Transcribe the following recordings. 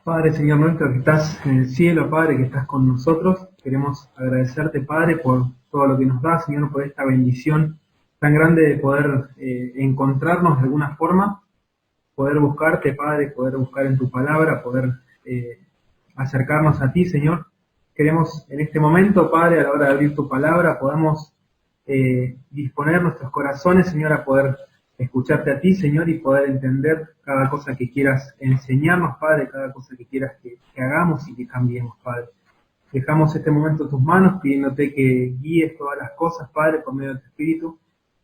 Padre, Señor nuestro, que estás en el cielo, Padre, que estás con nosotros, queremos agradecerte, Padre, por todo lo que nos das, Señor, por esta bendición tan grande de poder encontrarnos de alguna forma, poder buscarte, Padre, poder buscar en tu palabra, poder acercarnos a ti, Señor. Queremos en este momento, Padre, a la hora de abrir tu palabra, podamos disponer nuestros corazones, Señor, a poder escucharte a ti, Señor, y poder entender cada cosa que quieras enseñarnos, Padre, cada cosa que quieras que hagamos y que cambiemos, Padre. Dejamos este momento en tus manos, pidiéndote que guíes todas las cosas, Padre, por medio de tu Espíritu,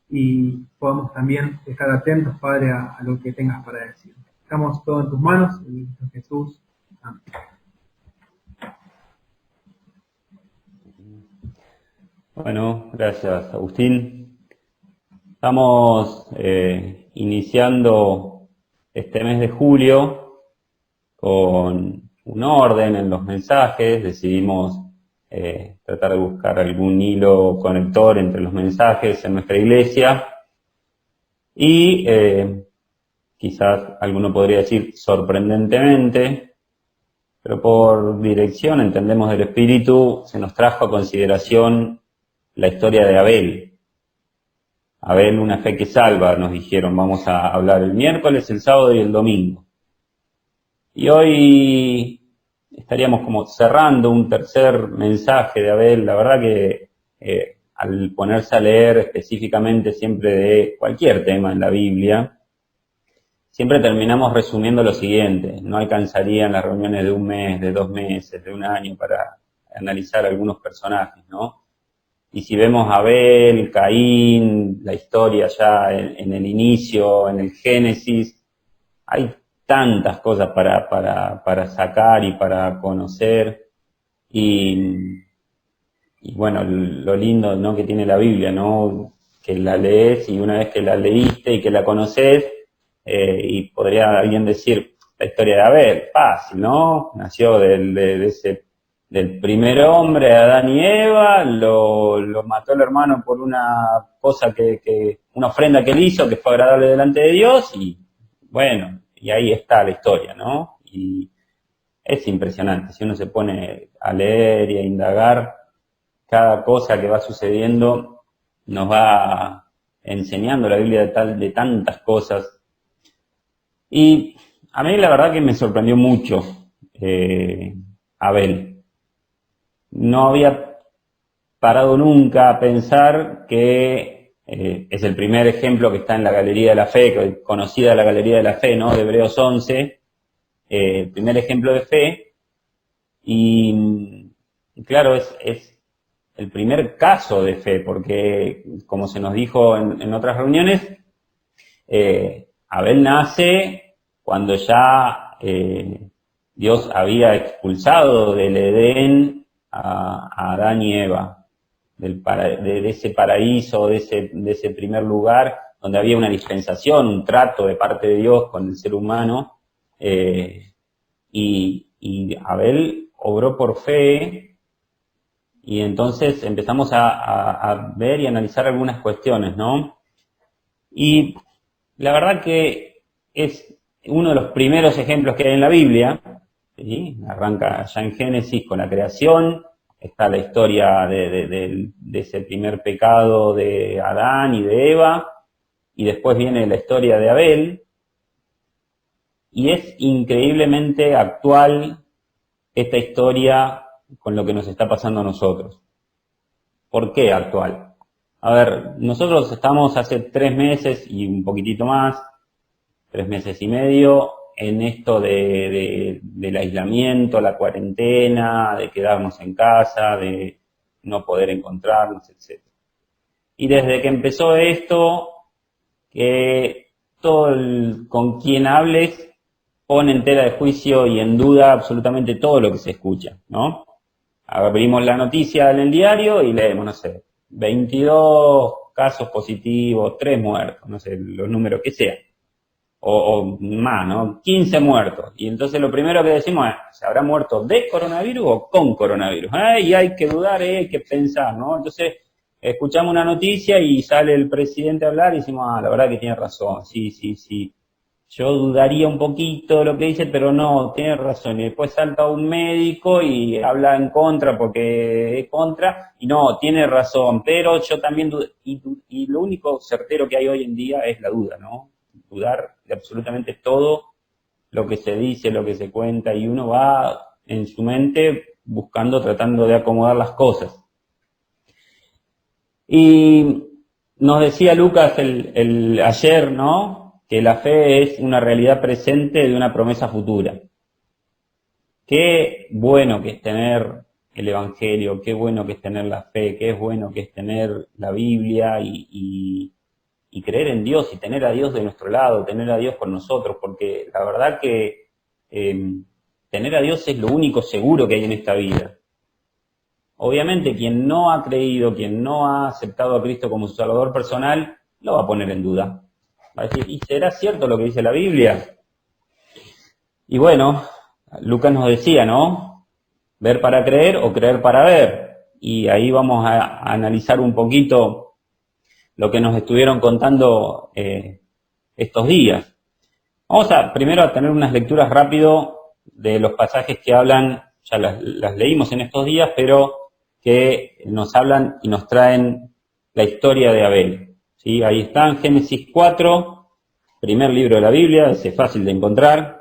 y podamos también estar atentos, Padre, a lo que tengas para decir. Dejamos todo en tus manos, en Cristo Jesús. Amén. Bueno, gracias, Agustín. Estamos iniciando este mes de julio con un orden en los mensajes. Decidimos tratar de buscar algún hilo conector entre los mensajes en nuestra iglesia. Y quizás alguno podría decir sorprendentemente, pero por dirección, entendemos del Espíritu, se nos trajo a consideración la historia de Abel. Abel, una fe que salva, nos dijeron, vamos a hablar el miércoles, el sábado y el domingo. Y hoy estaríamos como cerrando un tercer mensaje de Abel. La verdad que al ponerse a leer específicamente siempre de cualquier tema en la Biblia, siempre terminamos resumiendo lo siguiente: no alcanzarían las reuniones de un mes, de 2 meses, de un año para analizar algunos personajes, ¿no? Y si vemos a Abel, Caín, la historia ya en el inicio, en el Génesis, hay tantas cosas para sacar y para conocer. Y bueno, lo lindo, ¿no?, que tiene la Biblia, ¿no?, que la lees y una vez que la leíste y que la conoces, y podría alguien decir, la historia de Abel, fácil, ¿no? Nació del primer hombre, Adán y Eva, lo mató el hermano por una cosa una ofrenda que él hizo que fue agradable delante de Dios, y bueno, y ahí está la historia, ¿no? Y es impresionante, si uno se pone a leer y a indagar, cada cosa que va sucediendo nos va enseñando la Biblia de tantas cosas. Y a mí la verdad que me sorprendió mucho Abel. No había parado nunca a pensar que es el primer ejemplo que está en la Galería de la Fe, conocida la Galería de la Fe, ¿no?, de Hebreos 11, el primer ejemplo de fe, y claro, es el primer caso de fe, porque como se nos dijo en otras reuniones, Abel nace cuando ya Dios había expulsado del Edén a Adán y Eva, de ese paraíso, de ese primer lugar donde había una dispensación, un trato de parte de Dios con el ser humano, y Abel obró por fe, y entonces empezamos a ver y analizar algunas cuestiones, ¿no? Y la verdad que es uno de los primeros ejemplos que hay en la Biblia, ¿sí? Arranca ya en Génesis con la creación, está la historia de ese primer pecado de Adán y de Eva, y después viene la historia de Abel, y es increíblemente actual esta historia con lo que nos está pasando a nosotros. ¿Por qué actual? A ver, nosotros estamos hace 3 meses y un poquitito más, 3 meses y medio, en esto del aislamiento, la cuarentena, de quedarnos en casa, de no poder encontrarnos, etc. Y desde que empezó esto, que con quien hables pone en tela de juicio y en duda absolutamente todo lo que se escucha, ¿no? Abrimos la noticia en el diario y leemos, no sé, 22 casos positivos, 3 muertos, no sé, los números que sean. O más, ¿no? 15 muertos. Y entonces lo primero que decimos es, ¿se habrá muerto de coronavirus o con coronavirus? Y hay que dudar, hay que pensar, ¿no? Entonces escuchamos una noticia y sale el presidente a hablar y decimos, la verdad que tiene razón, sí. yo dudaría un poquito de lo que dice, pero no, tiene razón. Y después salta un médico y habla en contra porque es contra, y no, tiene razón, pero yo también dudo. Y lo único certero que hay hoy en día es la duda, ¿no? Dudar de absolutamente todo lo que se dice, lo que se cuenta, y uno va en su mente buscando, tratando de acomodar las cosas. Y nos decía Lucas ayer, ¿no?, que la fe es una realidad presente de una promesa futura. Qué bueno que es tener el Evangelio, qué bueno que es tener la fe, qué bueno que es tener la Biblia y creer en Dios y tener a Dios de nuestro lado, tener a Dios con nosotros, porque la verdad que tener a Dios es lo único seguro que hay en esta vida. Obviamente quien no ha creído, quien no ha aceptado a Cristo como su Salvador personal, lo va a poner en duda. Va a decir, ¿y será cierto lo que dice la Biblia? Y bueno, Lucas nos decía, ¿no? Ver para creer o creer para ver. Y ahí vamos a analizar un poquito lo que nos estuvieron contando estos días. Vamos primero a tener unas lecturas rápido de los pasajes que hablan, ya las leímos en estos días, pero que nos hablan y nos traen la historia de Abel. ¿Sí? Ahí están, Génesis 4, primer libro de la Biblia, ese es fácil de encontrar.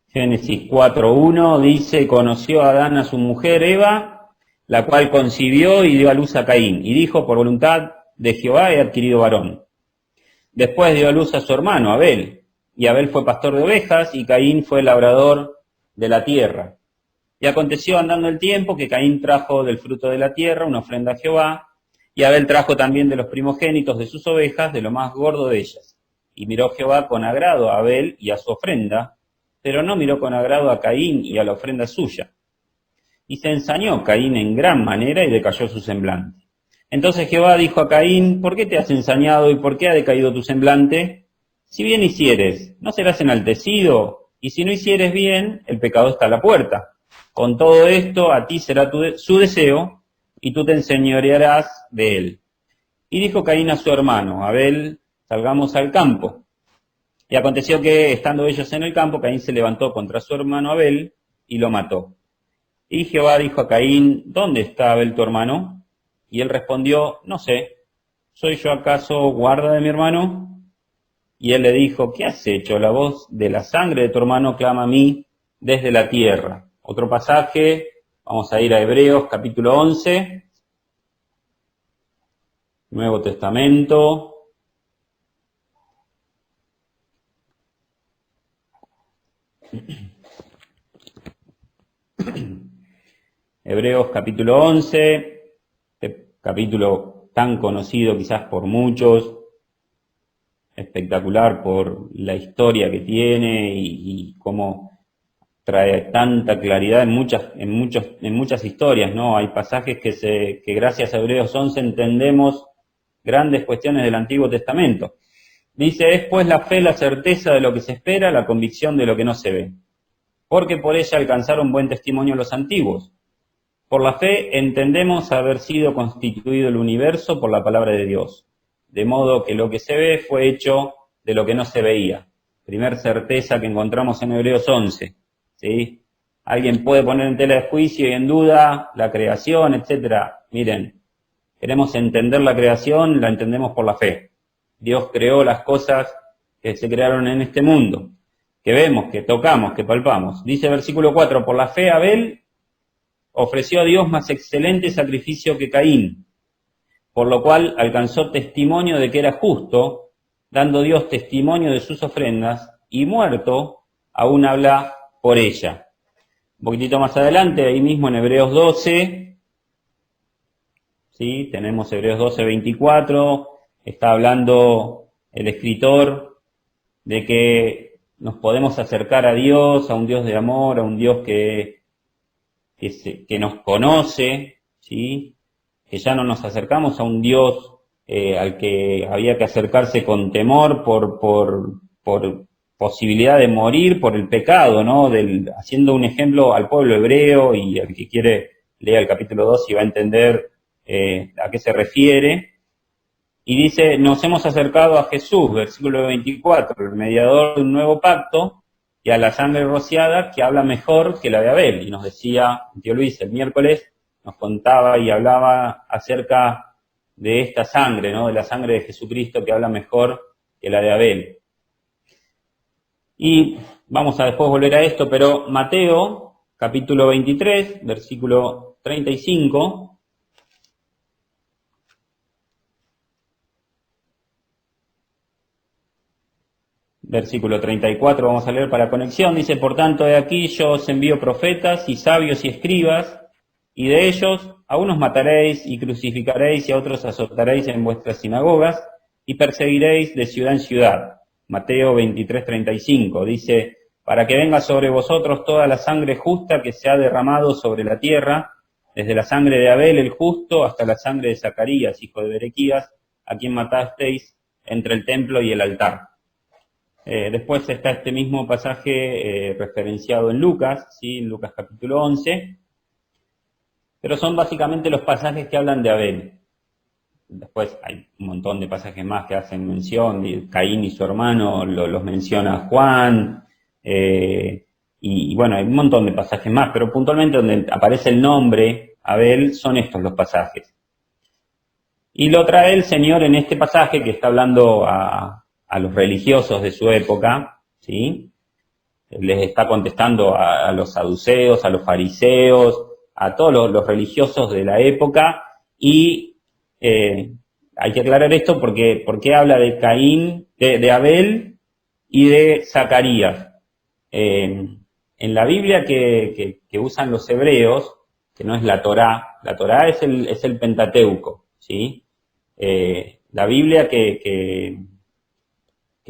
Génesis 4:1 dice, conoció a Adán a su mujer Eva, la cual concibió y dio a luz a Caín, y dijo, por voluntad de Jehová he adquirido varón. Después dio a luz a su hermano Abel, y Abel fue pastor de ovejas, y Caín fue labrador de la tierra. Y aconteció andando el tiempo que Caín trajo del fruto de la tierra una ofrenda a Jehová, y Abel trajo también de los primogénitos de sus ovejas, de lo más gordo de ellas. Y miró Jehová con agrado a Abel y a su ofrenda, pero no miró con agrado a Caín y a la ofrenda suya. Y se ensañó Caín en gran manera y decayó su semblante. Entonces Jehová dijo a Caín, ¿por qué te has ensañado y por qué ha decaído tu semblante? Si bien hicieres, ¿no serás enaltecido? Y si no hicieres bien, el pecado está a la puerta. Con todo esto, a ti será su deseo, y tú te enseñorearás de él. Y dijo Caín a su hermano, Abel, salgamos al campo. Y aconteció que, estando ellos en el campo, Caín se levantó contra su hermano Abel, y lo mató. Y Jehová dijo a Caín, ¿dónde está Abel tu hermano? Y él respondió, no sé, ¿soy yo acaso guarda de mi hermano? Y él le dijo, ¿qué has hecho? La voz de la sangre de tu hermano clama a mí desde la tierra. Otro pasaje, vamos a ir a Hebreos capítulo 11, Nuevo Testamento. Hebreos capítulo 11, este capítulo tan conocido quizás por muchos, espectacular por la historia que tiene y cómo trae tanta claridad en muchas historias, ¿no? Hay pasajes que gracias a Hebreos 11 entendemos grandes cuestiones del Antiguo Testamento. Dice, es pues la fe la certeza de lo que se espera, la convicción de lo que no se ve. Porque por ella alcanzaron buen testimonio los antiguos. Por la fe entendemos haber sido constituido el universo por la palabra de Dios. De modo que lo que se ve fue hecho de lo que no se veía. Primer certeza que encontramos en Hebreos 11. ¿Sí? Alguien puede poner en tela de juicio y en duda la creación, etcétera. Miren, queremos entender la creación, la entendemos por la fe. Dios creó las cosas que se crearon en este mundo, que vemos, que tocamos, que palpamos. Dice versículo 4, por la fe Abel ofreció a Dios más excelente sacrificio que Caín, por lo cual alcanzó testimonio de que era justo, dando Dios testimonio de sus ofrendas, y muerto aún habla por ella. Un poquitito más adelante, ahí mismo en Hebreos 12, ¿sí? Tenemos Hebreos 12, 24, está hablando el escritor de que nos podemos acercar a Dios, a un Dios de amor, a un Dios que nos conoce, ¿sí? Que ya no nos acercamos a un Dios al que había que acercarse con temor por posibilidad de morir por el pecado, ¿no? Haciendo un ejemplo al pueblo hebreo, y al que quiere lea el capítulo 2 y va a entender a qué se refiere. y dice, nos hemos acercado a Jesús, versículo 24, el mediador de un nuevo pacto, y a la sangre rociada que habla mejor que la de Abel. Y nos decía, tío Luis, el miércoles nos contaba y hablaba acerca de esta sangre, ¿no? De la sangre de Jesucristo que habla mejor que la de Abel. Y vamos a después volver a esto, pero Mateo, capítulo 23, versículo 35, versículo 34, vamos a leer para conexión, dice, por tanto, he aquí yo os envío profetas y sabios y escribas, y de ellos a unos mataréis y crucificaréis y a otros azotaréis en vuestras sinagogas y perseguiréis de ciudad en ciudad. Mateo 23, 35, dice, para que venga sobre vosotros toda la sangre justa que se ha derramado sobre la tierra, desde la sangre de Abel el justo hasta la sangre de Zacarías, hijo de Berequías, a quien matasteis entre el templo y el altar. Después está este mismo pasaje referenciado en Lucas, ¿sí? En Lucas capítulo 11, pero son básicamente los pasajes que hablan de Abel. Después hay un montón de pasajes más que hacen mención, de Caín y su hermano los menciona Juan, y bueno, hay un montón de pasajes más, pero puntualmente donde aparece el nombre Abel son estos los pasajes. Y lo trae el Señor en este pasaje que está hablando a los religiosos de su época, ¿sí? Les está contestando a los saduceos, a los fariseos, a todos los religiosos de la época, y hay que aclarar esto porque habla de Caín, de Abel y de Zacarías. En la Biblia que usan los hebreos, que no es la Torá es el Pentateuco, ¿sí? La Biblia que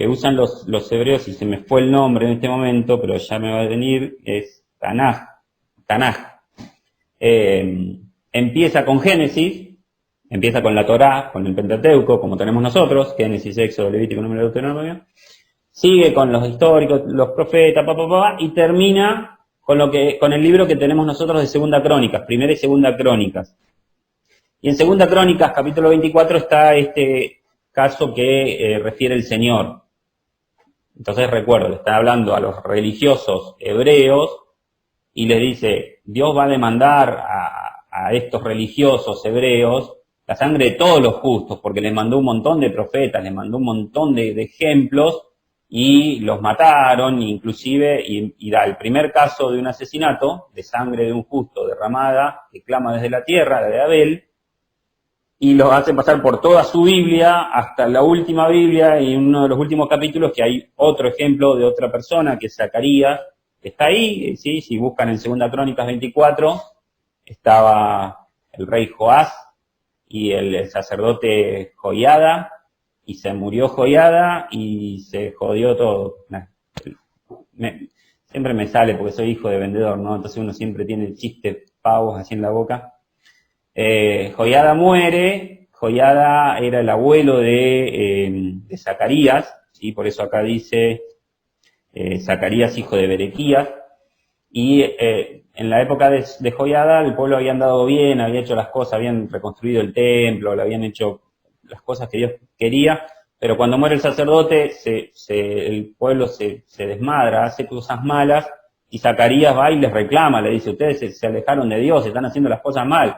usan los hebreos, y se me fue el nombre en este momento, pero ya me va a venir, es Tanaj. Empieza con Génesis, empieza con la Torá, con el Pentateuco, como tenemos nosotros, Génesis, Éxodo, Levítico, Número, Deuteronomio, sigue con los históricos, los profetas, y termina con el libro que tenemos nosotros de Segunda Crónicas, Primera y Segunda Crónicas. Y en Segunda Crónicas, capítulo 24, está este caso que refiere el Señor. Entonces recuerdo, le está hablando a los religiosos hebreos y les dice, Dios va a demandar a estos religiosos hebreos la sangre de todos los justos, porque les mandó un montón de profetas, les mandó un montón de ejemplos y los mataron, inclusive, y da el primer caso de un asesinato, de sangre de un justo derramada, que clama desde la tierra, la de Abel, y los hace pasar por toda su Biblia, hasta la última Biblia, y en uno de los últimos capítulos que hay otro ejemplo de otra persona, que es Zacarías, que está ahí, ¿sí? Si buscan en Segunda Crónicas 24, estaba el rey Joás y el sacerdote Joiada, y se murió Joiada y se jodió todo. Siempre me sale porque soy hijo de vendedor, ¿no? Entonces uno siempre tiene chistes pavos así en la boca. Joiada muere, Joiada era el abuelo de Zacarías, ¿sí? Por eso acá dice Zacarías, hijo de Berequías, y en la época de Joiada el pueblo había andado bien, había hecho las cosas, habían reconstruido el templo, le habían hecho las cosas que Dios quería, pero cuando muere el sacerdote el pueblo se desmadra, hace cosas malas, y Zacarías va y les reclama, le dice, ustedes se alejaron de Dios, están haciendo las cosas mal.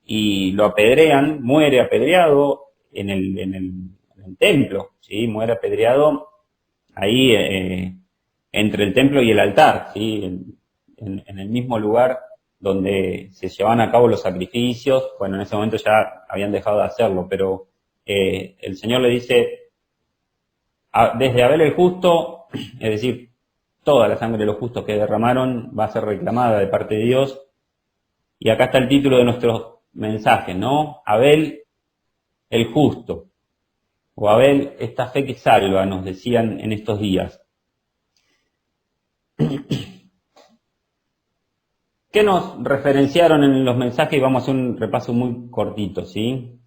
Y lo apedrean, muere apedreado en el templo, ¿sí? Muere apedreado ahí entre el templo y el altar, ¿sí? En el mismo lugar donde se llevaban a cabo los sacrificios. Bueno, en ese momento ya habían dejado de hacerlo, pero el Señor le dice, desde Abel el justo, es decir, toda la sangre de los justos que derramaron va a ser reclamada de parte de Dios. Y acá está el título de nuestros mensajes, ¿no? Abel el justo, o Abel, esta fe que salva, nos decían en estos días. ¿Qué nos referenciaron en los mensajes? Y vamos a hacer un repaso muy cortito, ¿sí?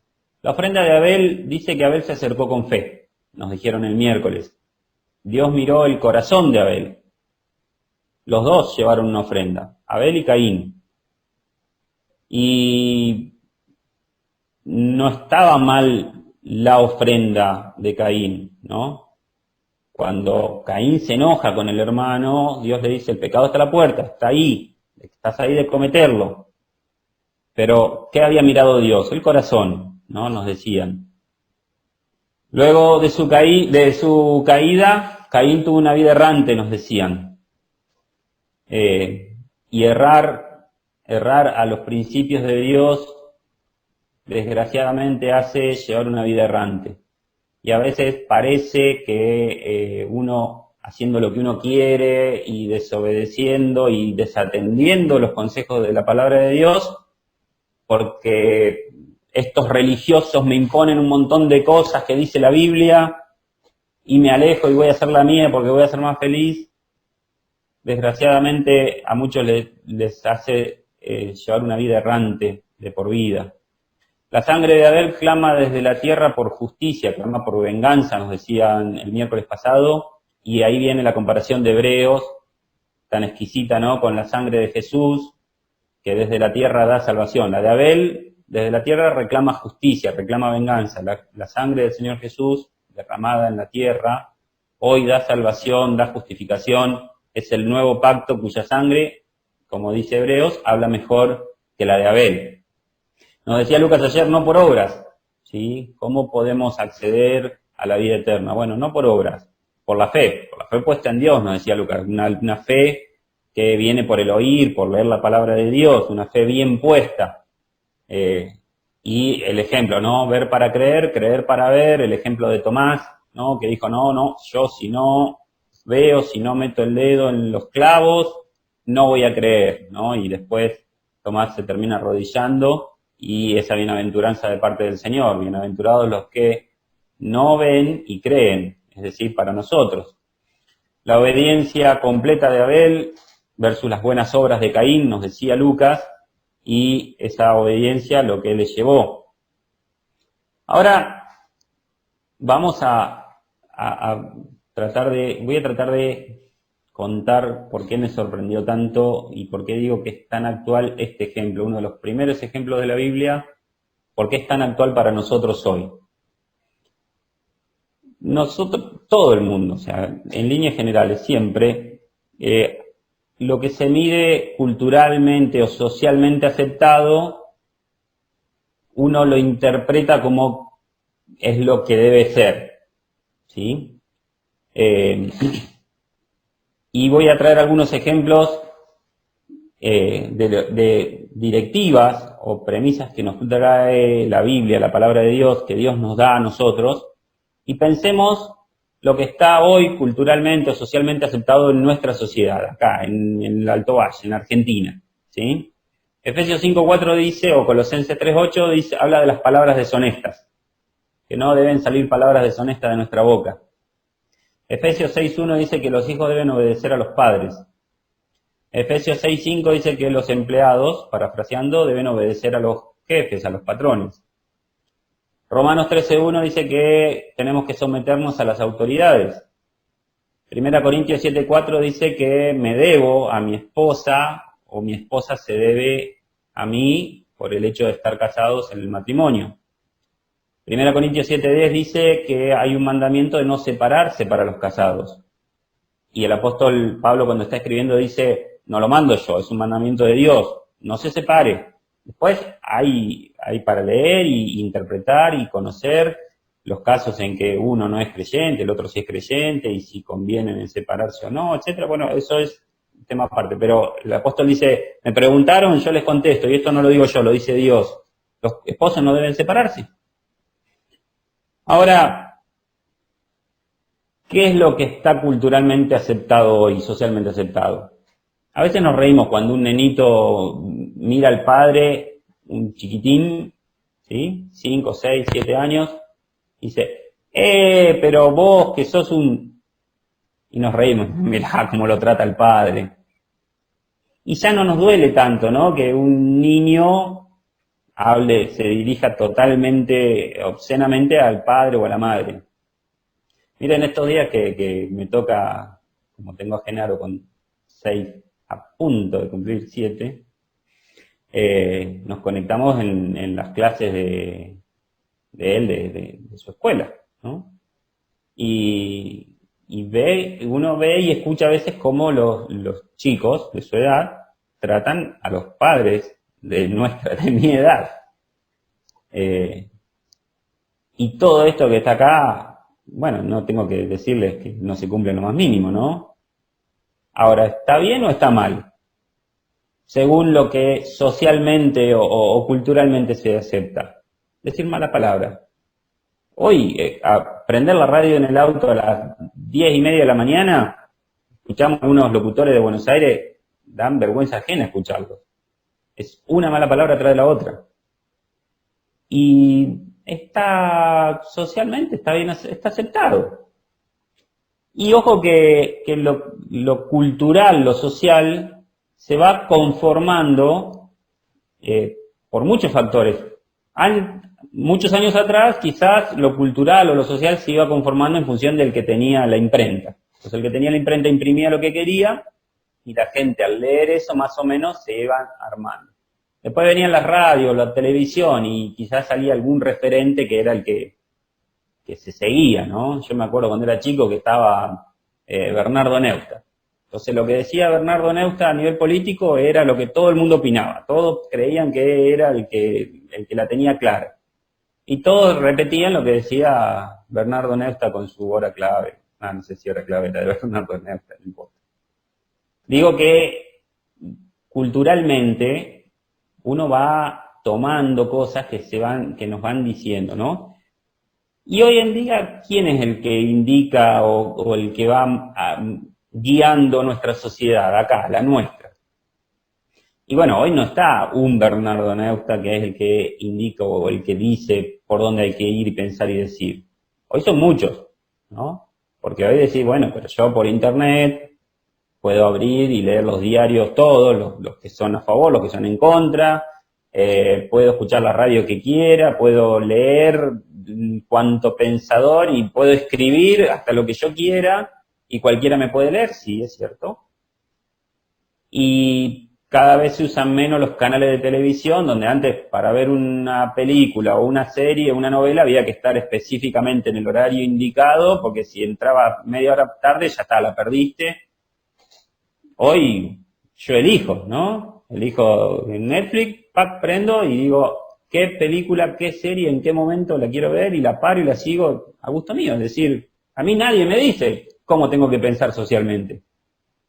La ofrenda de Abel dice que Abel se acercó con fe, nos dijeron el miércoles. Dios miró el corazón de Abel. Los dos llevaron una ofrenda, Abel y Caín. Y no estaba mal la ofrenda de Caín, ¿no? Cuando Caín se enoja con el hermano, Dios le dice, el pecado está a la puerta, está ahí, estás ahí de cometerlo. Pero, ¿qué había mirado Dios? El corazón, ¿no? Nos decían. Luego de su caída, Caín tuvo una vida errante, nos decían. Y errar a los principios de Dios, desgraciadamente hace llevar una vida errante. Y a veces parece que uno haciendo lo que uno quiere y desobedeciendo y desatendiendo los consejos de la palabra de Dios, porque estos religiosos me imponen un montón de cosas que dice la Biblia y me alejo y voy a hacer la mía porque voy a ser más feliz. Desgraciadamente a muchos les hace llevar una vida errante de por vida. La sangre de Abel clama desde la tierra por justicia, clama por venganza, nos decían el miércoles pasado, y ahí viene la comparación de Hebreos, tan exquisita, ¿no?, con la sangre de Jesús, que desde la tierra da salvación. La de Abel, desde la tierra, reclama justicia, reclama venganza. La sangre del Señor Jesús, derramada en la tierra, hoy da salvación, da justificación, es el nuevo pacto cuya sangre, como dice Hebreos, habla mejor que la de Abel. Nos decía Lucas ayer, no por obras, ¿sí? ¿Cómo podemos acceder a la vida eterna? Bueno, no por obras, por la fe puesta en Dios, nos decía Lucas, una fe que viene por el oír, por leer la palabra de Dios, una fe bien puesta. Y el ejemplo, ¿no? Ver para creer, creer para ver, el ejemplo de Tomás, ¿no? Que dijo, no, yo si no veo, si no meto el dedo en los clavos, no voy a creer, ¿no? Y después Tomás se termina arrodillando y esa bienaventuranza de parte del Señor, bienaventurados los que no ven y creen, es decir, para nosotros. La obediencia completa de Abel versus las buenas obras de Caín, nos decía Lucas, y esa obediencia lo que le llevó. Ahora vamos voy a tratar de contar por qué me sorprendió tanto y por qué digo que es tan actual este ejemplo, uno de los primeros ejemplos de la Biblia, por qué es tan actual para nosotros hoy. Nosotros, todo el mundo, o sea, en líneas generales, siempre, lo que se mide culturalmente o socialmente aceptado, uno lo interpreta como es lo que debe ser, ¿sí? Y voy a traer algunos ejemplos de directivas o premisas que nos trae la Biblia, la palabra de Dios, que Dios nos da a nosotros, y pensemos lo que está hoy culturalmente o socialmente aceptado en nuestra sociedad, acá, en el Alto Valle, en Argentina, ¿sí? Efesios 5:4 dice, o Colosenses 3:8 dice, habla de las palabras deshonestas, que no deben salir palabras deshonestas de nuestra boca. Efesios 6:1 dice que los hijos deben obedecer a los padres. Efesios 6:5 dice que los empleados, parafraseando, deben obedecer a los jefes, a los patrones. Romanos 13:1 dice que tenemos que someternos a las autoridades. 1 Corintios 7:4 dice que me debo a mi esposa o mi esposa se debe a mí por el hecho de estar casados en el matrimonio. 1 Corintios 7:10 dice que hay un mandamiento de no separarse para los casados. Y el apóstol Pablo cuando está escribiendo dice, no lo mando yo, es un mandamiento de Dios, no se separe. Después hay para leer y interpretar y conocer los casos en que uno no es creyente, el otro sí es creyente, y si conviene en separarse o no, etcétera. Bueno, eso es un tema aparte, pero el apóstol dice, me preguntaron, yo les contesto, y esto no lo digo yo, lo dice Dios, los esposos no deben separarse. Ahora, ¿qué es lo que está culturalmente aceptado hoy, socialmente aceptado? A veces nos reímos cuando un nenito mira al padre, un chiquitín, ¿sí? 5, 6, 7 años, y dice, pero vos que sos un... Y nos reímos, mirá cómo lo trata el padre. Y ya no nos duele tanto, ¿no? Que un niño se dirija totalmente, obscenamente al padre o a la madre. Miren, estos días que me toca, como tengo a Genaro con 6, a punto de cumplir 7, nos conectamos en las clases de él, de su escuela, ¿no? Y uno ve y escucha a veces cómo los chicos de su edad tratan a los padres de mi edad. Y todo esto que está acá, bueno, no tengo que decirles que no se cumple lo más mínimo, ¿no? Ahora, ¿está bien o está mal? Según lo que socialmente o culturalmente se acepta. Decir mala palabra. Hoy, prender la radio en el auto a las 10:30 de la mañana, escuchamos a unos locutores de Buenos Aires, dan vergüenza ajena escucharlos. Es una mala palabra tras de la otra. Y socialmente está bien, está aceptado. Y ojo que lo cultural, lo social, se va conformando por muchos factores. Muchos años atrás, quizás lo cultural o lo social se iba conformando en función del que tenía la imprenta. Entonces el que tenía la imprenta imprimía lo que quería y la gente al leer eso más o menos se iba armando. Después venían las radios, la televisión y quizás salía algún referente que era el que se seguía, ¿no? Yo me acuerdo cuando era chico que estaba Bernardo Neustadt. Entonces lo que decía Bernardo Neustadt a nivel político era lo que todo el mundo opinaba. Todos creían que era el que la tenía clara. Y todos repetían lo que decía Bernardo Neustadt con su hora clave. No sé si hora clave era de Bernardo Neustadt, no importa. Digo que culturalmente uno va tomando cosas que nos van diciendo, ¿no? Y hoy en día, ¿quién es el que indica o el que va guiando nuestra sociedad acá, la nuestra? Y bueno, hoy no está un Bernardo Neustadt que es el que indica o el que dice por dónde hay que ir y pensar y decir. Hoy son muchos, ¿no? Porque hoy decís, bueno, pero yo por internet puedo abrir y leer los diarios todos, los que son a favor, los que son en contra, puedo escuchar la radio que quiera, puedo leer cuanto pensador y puedo escribir hasta lo que yo quiera y cualquiera me puede leer, sí, es cierto. Y cada vez se usan menos los canales de televisión, donde antes para ver una película o una serie o una novela había que estar específicamente en el horario indicado, porque si entraba media hora tarde ya está, la perdiste. Hoy yo elijo, ¿no? Elijo en Netflix, prendo y digo qué película, qué serie, en qué momento la quiero ver y la paro y la sigo a gusto mío. Es decir, a mí nadie me dice cómo tengo que pensar socialmente.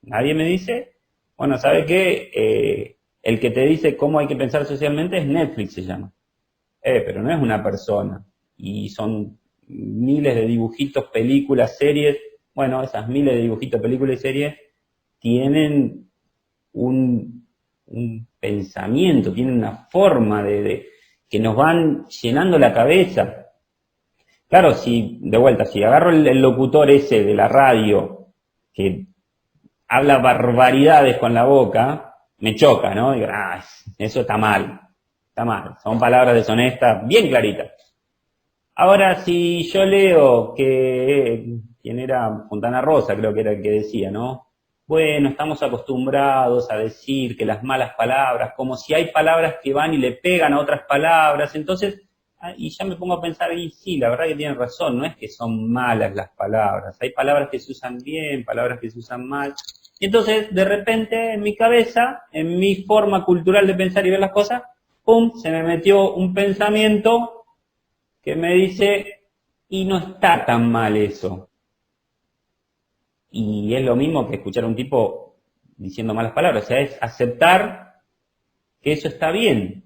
Nadie me dice, bueno, ¿sabe qué? El que te dice cómo hay que pensar socialmente es Netflix, se llama. Pero no es una persona. Y son miles de dibujitos, películas, series. Bueno, esas miles de dibujitos, películas y series tienen un pensamiento, tienen una forma que nos van llenando la cabeza. Claro, si agarro el locutor ese de la radio que habla barbaridades con la boca, me choca, ¿no? Digo, eso está mal, son palabras deshonestas, bien claritas. Ahora, si yo leo ¿quién era? Fontana Rosa, creo que era el que decía, ¿no? Bueno, estamos acostumbrados a decir que las malas palabras, como si hay palabras que van y le pegan a otras palabras, entonces, y ya me pongo a pensar, y sí, la verdad que tienen razón, no es que son malas las palabras, hay palabras que se usan bien, palabras que se usan mal, y entonces, de repente, en mi cabeza, en mi forma cultural de pensar y ver las cosas, ¡pum!, se me metió un pensamiento que me dice, y no está tan mal eso. Y es lo mismo que escuchar a un tipo diciendo malas palabras, o sea, es aceptar que eso está bien,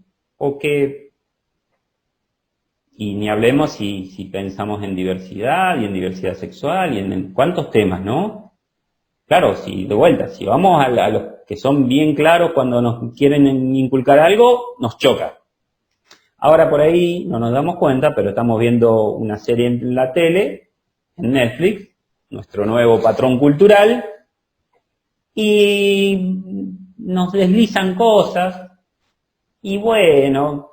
y ni hablemos si pensamos en diversidad y en diversidad sexual y en cuántos temas, ¿no? Claro, si vamos a los que son bien claros cuando nos quieren inculcar algo, nos choca. Ahora por ahí no nos damos cuenta, pero estamos viendo una serie en la tele, en Netflix, nuestro nuevo patrón cultural, y nos deslizan cosas, y bueno,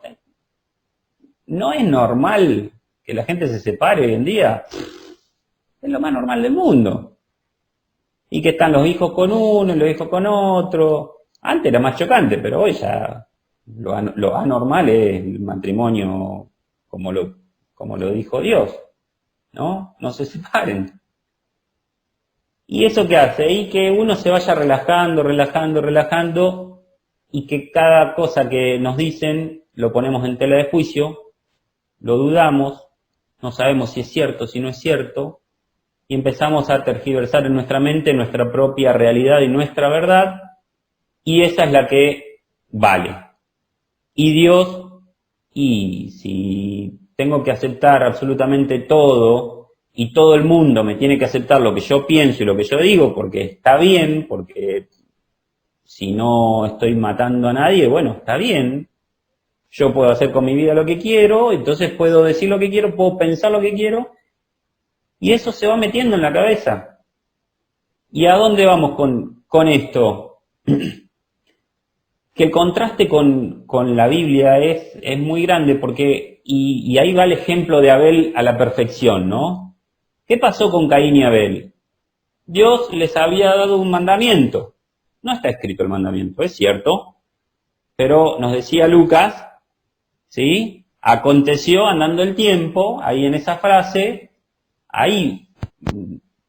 no es normal que la gente se separe hoy en día, es lo más normal del mundo, y que están los hijos con uno y los hijos con otro. Antes era más chocante, pero hoy ya lo anormal es el matrimonio como como lo dijo Dios, ¿no? No se separen. ¿Y eso qué hace? Y que uno se vaya relajando, relajando, relajando, y que cada cosa que nos dicen lo ponemos en tela de juicio, lo dudamos, no sabemos si es cierto, si no es cierto, y empezamos a tergiversar en nuestra mente nuestra propia realidad y nuestra verdad, y esa es la que vale. Y Dios, y si tengo que aceptar absolutamente todo, y todo el mundo me tiene que aceptar lo que yo pienso y lo que yo digo, porque está bien, porque si no estoy matando a nadie, bueno, está bien. Yo puedo hacer con mi vida lo que quiero, entonces puedo decir lo que quiero, puedo pensar lo que quiero, y eso se va metiendo en la cabeza. ¿Y a dónde vamos con esto? Que el contraste con la Biblia es muy grande, porque, y ahí va el ejemplo de Abel a la perfección, ¿no? ¿Qué pasó con Caín y Abel? Dios les había dado un mandamiento. No está escrito el mandamiento, es cierto, pero nos decía Lucas, ¿sí? Aconteció andando el tiempo, ahí en esa frase, ahí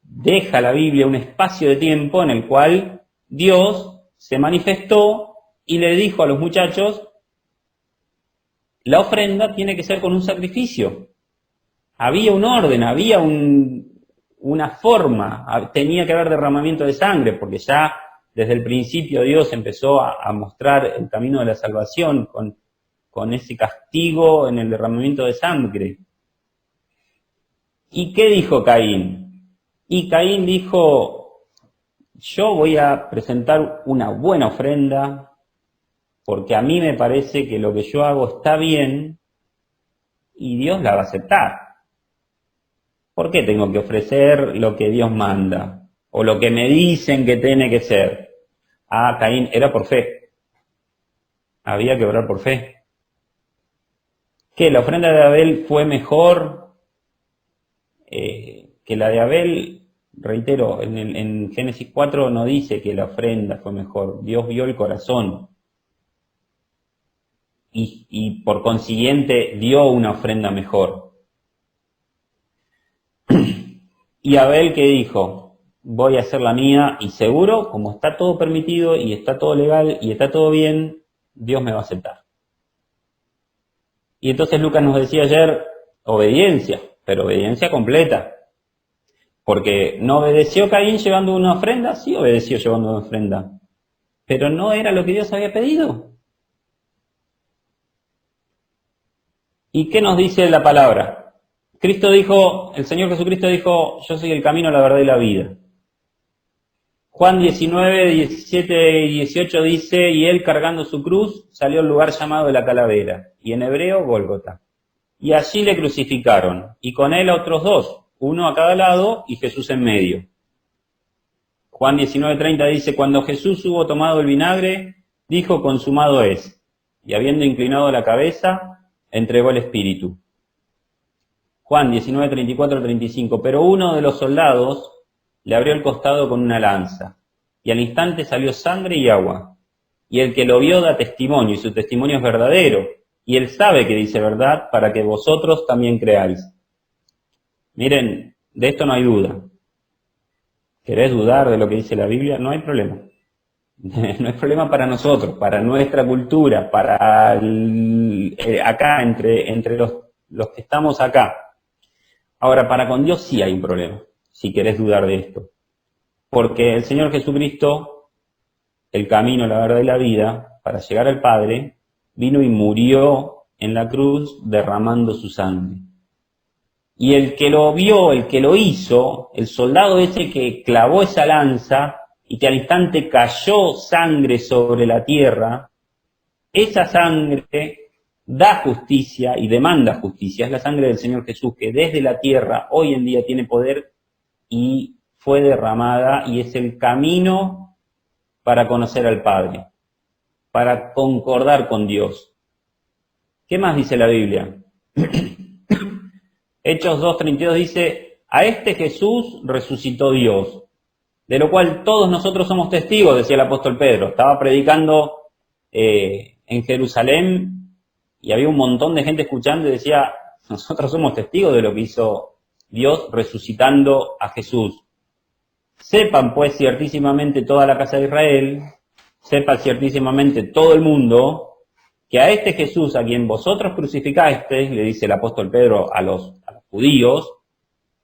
deja la Biblia un espacio de tiempo en el cual Dios se manifestó y le dijo a los muchachos, la ofrenda tiene que ser con un sacrificio. Había un orden, había una forma, tenía que haber derramamiento de sangre, porque ya desde el principio Dios empezó a mostrar el camino de la salvación con ese castigo en el derramamiento de sangre. ¿Y qué dijo Caín? Y Caín dijo, yo voy a presentar una buena ofrenda, porque a mí me parece que lo que yo hago está bien, y Dios la va a aceptar. ¿Por qué tengo que ofrecer lo que Dios manda? O lo que me dicen que tiene que ser. Ah, Caín, era por fe. Había que orar por fe. ¿Qué? ¿La ofrenda de Abel fue mejor que la de Abel? Reitero, en Génesis 4 no dice que la ofrenda fue mejor. Dios vio el corazón. Y por consiguiente dio una ofrenda mejor. Y Abel, ¿qué dijo? Voy a hacer la mía, y seguro, como está todo permitido y está todo legal y está todo bien, Dios me va a aceptar. Y entonces Lucas nos decía ayer, obediencia, pero obediencia completa. Porque no obedeció Caín llevando una ofrenda, sí obedeció llevando una ofrenda, pero no era lo que Dios había pedido. ¿Y qué nos dice la palabra? Cristo dijo, el Señor Jesucristo dijo, yo soy el camino, la verdad y la vida. Juan 19, 17 y 18 dice, y él cargando su cruz salió al lugar llamado de la Calavera, y en hebreo Gólgota. Y allí le crucificaron, y con él a otros dos, uno a cada lado y Jesús en medio. Juan 19:30 dice, cuando Jesús hubo tomado el vinagre, dijo, consumado es, y habiendo inclinado la cabeza, entregó el espíritu. Juan 19:34-35, pero uno de los soldados le abrió el costado con una lanza, y al instante salió sangre y agua. Y el que lo vio da testimonio, y su testimonio es verdadero, y él sabe que dice verdad, para que vosotros también creáis. Miren, de esto no hay duda. ¿Querés dudar de lo que dice la Biblia? No hay problema. No hay problema para nosotros, para nuestra cultura, para acá, entre los que estamos acá. Ahora, para con Dios sí hay un problema, si querés dudar de esto. Porque el Señor Jesucristo, el camino, la verdad y la vida, para llegar al Padre, vino y murió en la cruz derramando su sangre. Y el que lo vio, el que lo hizo, el soldado ese que clavó esa lanza y que al instante cayó sangre sobre la tierra, esa sangre da justicia y demanda justicia. Es la sangre del Señor Jesús que desde la tierra hoy en día tiene poder y fue derramada y es el camino para conocer al Padre, para concordar con Dios. ¿Qué más dice la Biblia? Hechos 2:32 dice, a este Jesús resucitó Dios, de lo cual todos nosotros somos testigos, decía el apóstol Pedro. Estaba predicando en Jerusalén y había un montón de gente escuchando y decía, Nosotros somos testigos de lo que hizo Dios resucitando a Jesús. Sepan pues ciertísimamente toda la casa de Israel, sepa ciertísimamente todo el mundo, que a este Jesús a quien vosotros crucificasteis, le dice el apóstol Pedro a los judíos,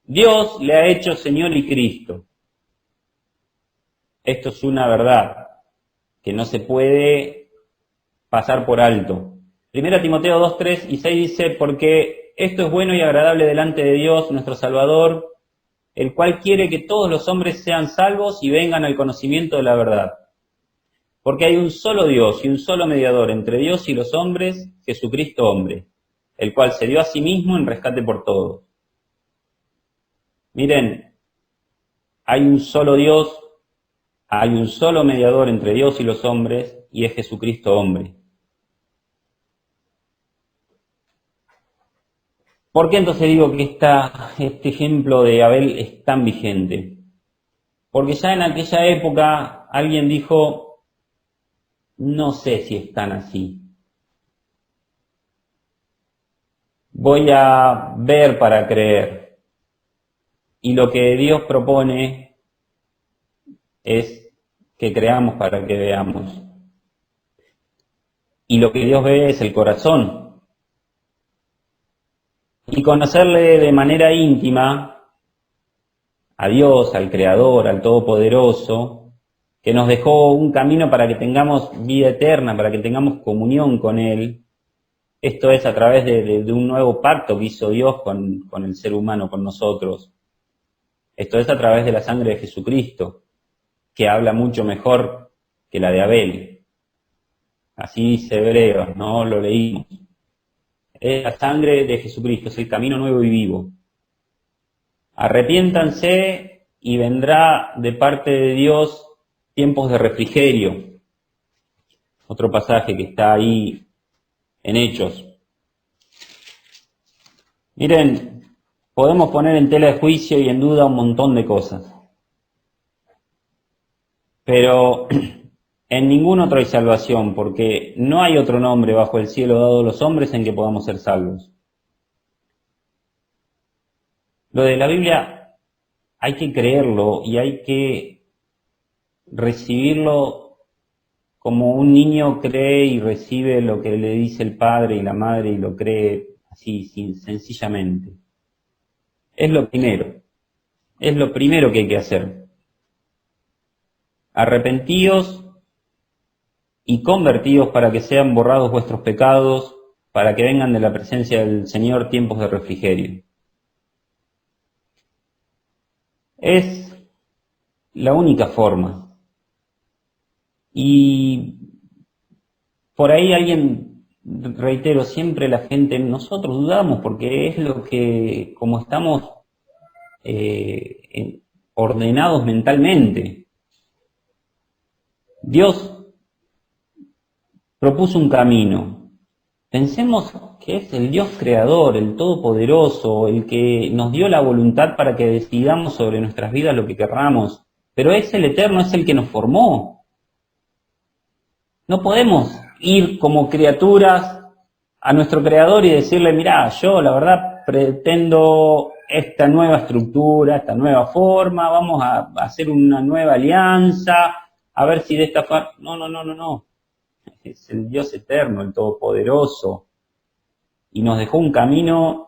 Dios le ha hecho Señor y Cristo. Esto es una verdad que no se puede pasar por alto. 1 Timoteo 2, 3 y 6 dice, porque esto es bueno y agradable delante de Dios, nuestro Salvador, el cual quiere que todos los hombres sean salvos y vengan al conocimiento de la verdad. Porque hay un solo Dios y un solo mediador entre Dios y los hombres, Jesucristo hombre, el cual se dio a sí mismo en rescate por todos. Miren, hay un solo Dios, hay un solo mediador entre Dios y los hombres, y es Jesucristo hombre. ¿Por qué entonces digo que este ejemplo de Abel es tan vigente? Porque ya en aquella época alguien dijo, no sé si es tan así. Voy a ver para creer. Y lo que Dios propone es que creamos para que veamos. Y lo que Dios ve es el corazón. Y conocerle de manera íntima a Dios, al Creador, al Todopoderoso, que nos dejó un camino para que tengamos vida eterna, para que tengamos comunión con Él. Esto es a través de un nuevo pacto que hizo Dios con el ser humano, con nosotros. Esto es a través de la sangre de Jesucristo, que habla mucho mejor que la de Abel. Así dice Hebreos, ¿no? Lo leímos. Es la sangre de Jesucristo, es el camino nuevo y vivo. Arrepiéntanse y vendrá de parte de Dios tiempos de refrigerio. Otro pasaje que está ahí en Hechos. Miren, podemos poner en tela de juicio y en duda un montón de cosas. Pero en ningún otro hay salvación, porque no hay otro nombre bajo el cielo dado a los hombres en que podamos ser salvos. Lo de la Biblia hay que creerlo y hay que recibirlo como un niño cree y recibe lo que le dice el padre y la madre y lo cree así, sencillamente. Es lo primero que hay que hacer. Arrepentíos y convertíos para que sean borrados vuestros pecados, para que vengan de la presencia del Señor tiempos de refrigerio. Es la única forma. Y por ahí alguien, reitero, siempre la gente, nosotros dudamos porque es lo que, como estamos ordenados mentalmente. Dios propuso un camino. Pensemos que es el Dios creador, el todopoderoso, el que nos dio la voluntad para que decidamos sobre nuestras vidas lo que querramos. Pero es el eterno, es el que nos formó. No podemos ir como criaturas a nuestro creador y decirle, mirá, yo la verdad pretendo esta nueva estructura, esta nueva forma, vamos a hacer una nueva alianza, a ver si de esta forma... No. Es el Dios eterno, el todopoderoso, y nos dejó un camino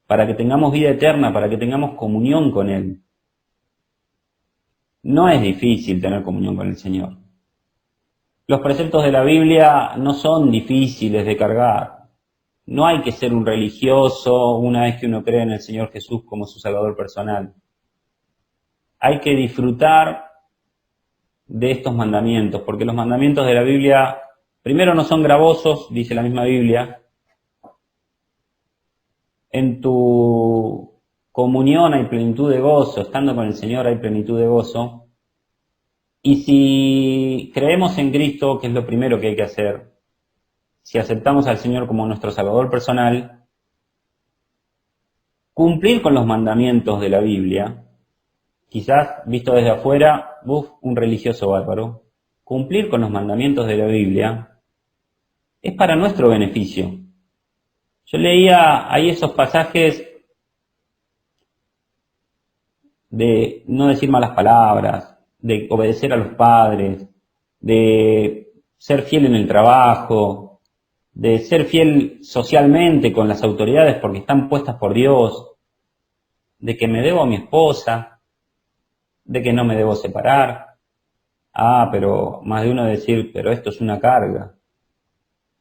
para que tengamos vida eterna, para que tengamos comunión con Él. No es difícil tener comunión con el Señor. Los preceptos de la Biblia no son difíciles de cargar. No hay que ser un religioso una vez que uno cree en el Señor Jesús como su Salvador personal. Hay que disfrutar de estos mandamientos, porque los mandamientos de la Biblia, primero, no son gravosos, dice la misma Biblia. En tu comunión hay plenitud de gozo, estando con el Señor hay plenitud de gozo. Y si creemos en Cristo, que es lo primero que hay que hacer, si aceptamos al Señor como nuestro Salvador personal, cumplir con los mandamientos de la Biblia, quizás visto desde afuera, un religioso bárbaro, cumplir con los mandamientos de la Biblia es para nuestro beneficio. Yo leía ahí esos pasajes de no decir malas palabras, de obedecer a los padres, de ser fiel en el trabajo, de ser fiel socialmente con las autoridades porque están puestas por Dios, de que me debo a mi esposa, de que no me debo separar. Pero más de uno decir, pero esto es una carga.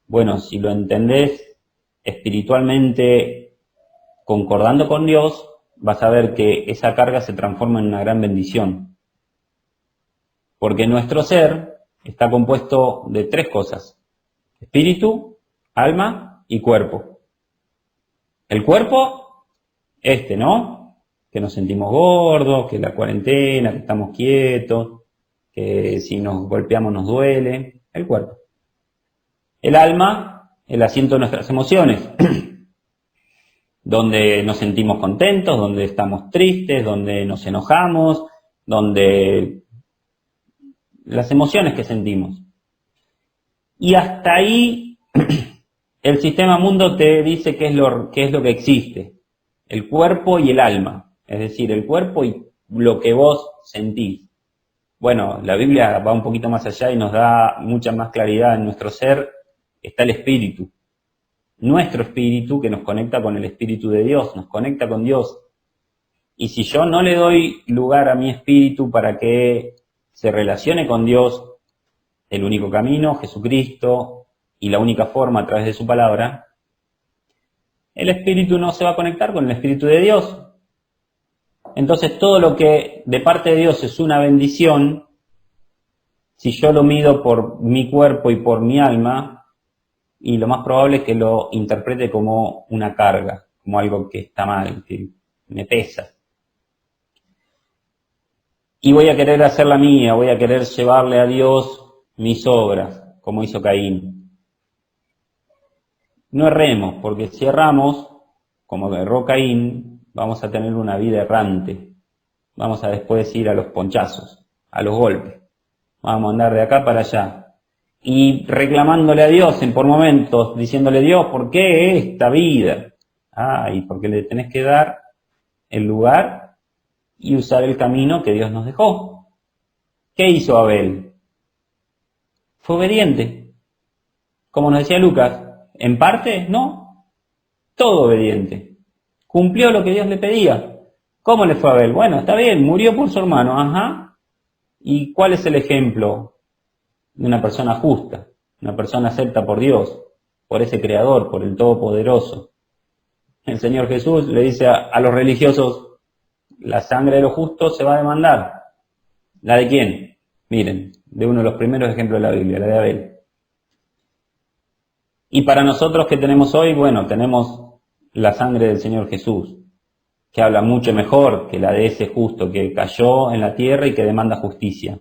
Bueno, si lo entendés espiritualmente concordando con Dios, vas a ver que esa carga se transforma en una gran bendición. Porque nuestro ser está compuesto de 3 cosas: espíritu, alma y cuerpo. El cuerpo, ¿no? Que nos sentimos gordos, que la cuarentena, que estamos quietos, que si nos golpeamos nos duele. El cuerpo. El alma, el asiento de nuestras emociones, donde nos sentimos contentos, donde estamos tristes, donde nos enojamos, donde las emociones que sentimos. Y hasta ahí el sistema mundo te dice qué es lo que existe: el cuerpo y el alma, es decir, el cuerpo y lo que vos sentís. Bueno, la Biblia va un poquito más allá y nos da mucha más claridad. En nuestro ser está el espíritu, nuestro espíritu, que nos conecta con el espíritu de Dios, nos conecta con Dios. Y si yo no le doy lugar a mi espíritu para que se relacione con Dios, el único camino, Jesucristo, y la única forma a través de su palabra, el espíritu no se va a conectar con el espíritu de Dios. Entonces todo lo que de parte de Dios es una bendición, si yo lo mido por mi cuerpo y por mi alma, y lo más probable es que lo interprete como una carga, como algo que está mal, que me pesa. Y voy a querer hacer la mía, voy a querer llevarle a Dios mis obras, como hizo Caín. No erremos, porque si erramos, como erró Caín, vamos a tener una vida errante. Vamos a después ir a los ponchazos, a los golpes. Vamos a andar de acá para allá. Y reclamándole a Dios por momentos, diciéndole: Dios, ¿por qué esta vida? Y porque le tenés que dar el lugar y usar el camino que Dios nos dejó. ¿Qué hizo Abel? Fue obediente. Como nos decía Lucas, en parte, no, todo obediente. Cumplió lo que Dios le pedía. ¿Cómo le fue a Abel? Bueno, está bien, murió por su hermano, ¿Y cuál es el ejemplo de una persona justa? Una persona acepta por Dios, por ese Creador, por el Todopoderoso. El Señor Jesús le dice a los religiosos: la sangre de los justos se va a demandar. ¿La de quién? Miren, de uno de los primeros ejemplos de la Biblia, la de Abel. Y para nosotros que tenemos hoy, bueno, tenemos la sangre del Señor Jesús, que habla mucho mejor que la de ese justo que cayó en la tierra y que demanda justicia.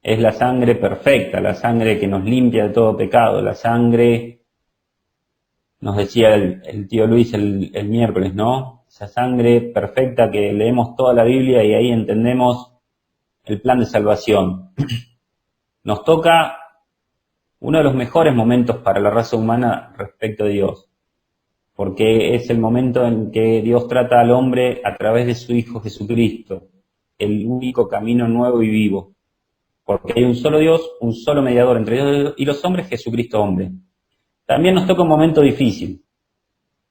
Es la sangre perfecta, la sangre que nos limpia de todo pecado, la sangre, nos decía el tío Luis el miércoles, ¿no? Esa sangre perfecta que leemos toda la Biblia y ahí entendemos el plan de salvación. Nos toca uno de los mejores momentos para la raza humana respecto a Dios, porque es el momento en que Dios trata al hombre a través de su Hijo Jesucristo, el único camino nuevo y vivo, porque hay un solo Dios, un solo mediador entre Dios y los hombres, Jesucristo hombre. También nos toca un momento difícil,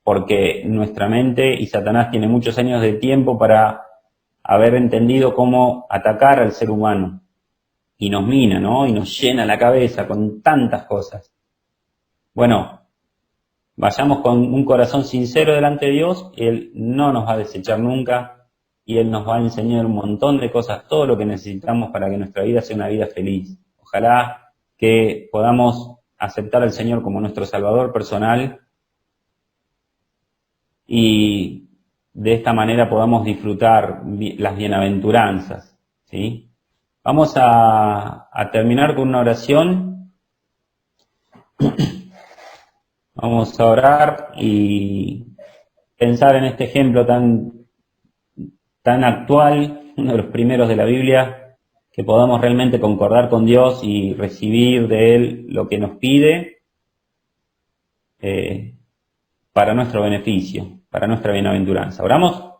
porque nuestra mente y Satanás tiene muchos años de tiempo para haber entendido cómo atacar al ser humano, y nos mina, ¿no? Y nos llena la cabeza con tantas cosas. Bueno, vayamos con un corazón sincero delante de Dios, Él no nos va a desechar nunca, y Él nos va a enseñar un montón de cosas, todo lo que necesitamos para que nuestra vida sea una vida feliz. Ojalá que podamos aceptar al Señor como nuestro Salvador personal y de esta manera podamos disfrutar las bienaventuranzas, ¿sí? Vamos a terminar con una oración. Vamos a orar y pensar en este ejemplo tan actual, uno de los primeros de la Biblia, que podamos realmente concordar con Dios y recibir de Él lo que nos pide, para nuestro beneficio, para nuestra bienaventuranza. ¿Oramos?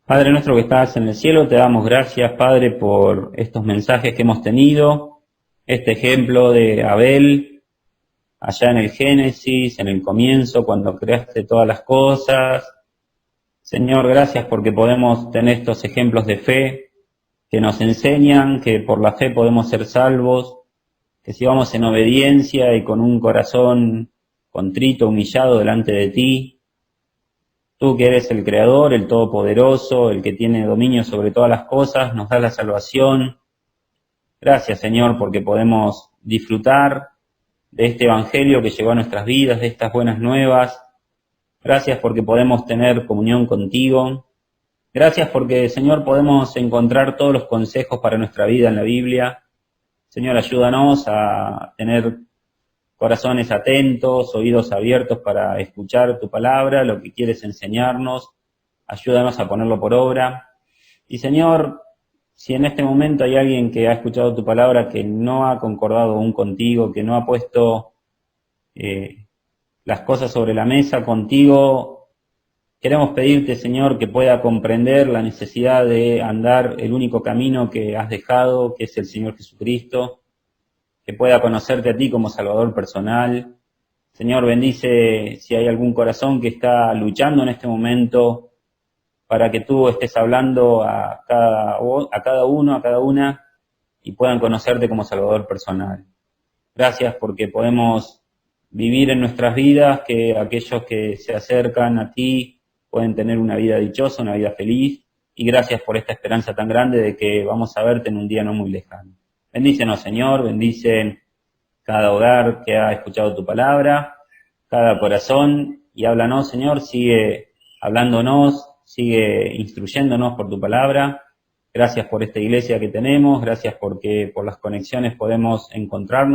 Padre nuestro que estás en el cielo, te damos gracias, Padre, por estos mensajes que hemos tenido, este ejemplo de Abel, allá en el Génesis, en el comienzo, cuando creaste todas las cosas. Señor, gracias porque podemos tener estos ejemplos de fe que nos enseñan que por la fe podemos ser salvos, que si vamos en obediencia y con un corazón contrito, humillado delante de ti, tú que eres el Creador, el Todopoderoso, el que tiene dominio sobre todas las cosas, nos das la salvación. Gracias, Señor, porque podemos disfrutar de este Evangelio que llegó a nuestras vidas, de estas buenas nuevas. Gracias porque podemos tener comunión contigo. Gracias porque, Señor, podemos encontrar todos los consejos para nuestra vida en la Biblia. Señor, ayúdanos a tener corazones atentos, oídos abiertos para escuchar tu palabra, lo que quieres enseñarnos. Ayúdanos a ponerlo por obra. Y, Señor, si en este momento hay alguien que ha escuchado tu palabra que no ha concordado aún contigo, que no ha puesto las cosas sobre la mesa contigo, queremos pedirte, Señor, que pueda comprender la necesidad de andar el único camino que has dejado, que es el Señor Jesucristo, que pueda conocerte a ti como Salvador personal. Señor, bendice si hay algún corazón que está luchando en este momento para que tú estés hablando a cada uno, a cada una, y puedan conocerte como Salvador personal. Gracias porque podemos vivir en nuestras vidas, que aquellos que se acercan a ti pueden tener una vida dichosa, una vida feliz, y gracias por esta esperanza tan grande de que vamos a verte en un día no muy lejano. Bendícenos, Señor, bendice cada hogar que ha escuchado tu palabra, cada corazón, y háblanos, Señor, sigue hablándonos, sigue instruyéndonos por tu palabra. Gracias por esta iglesia que tenemos, gracias porque por las conexiones podemos encontrarnos.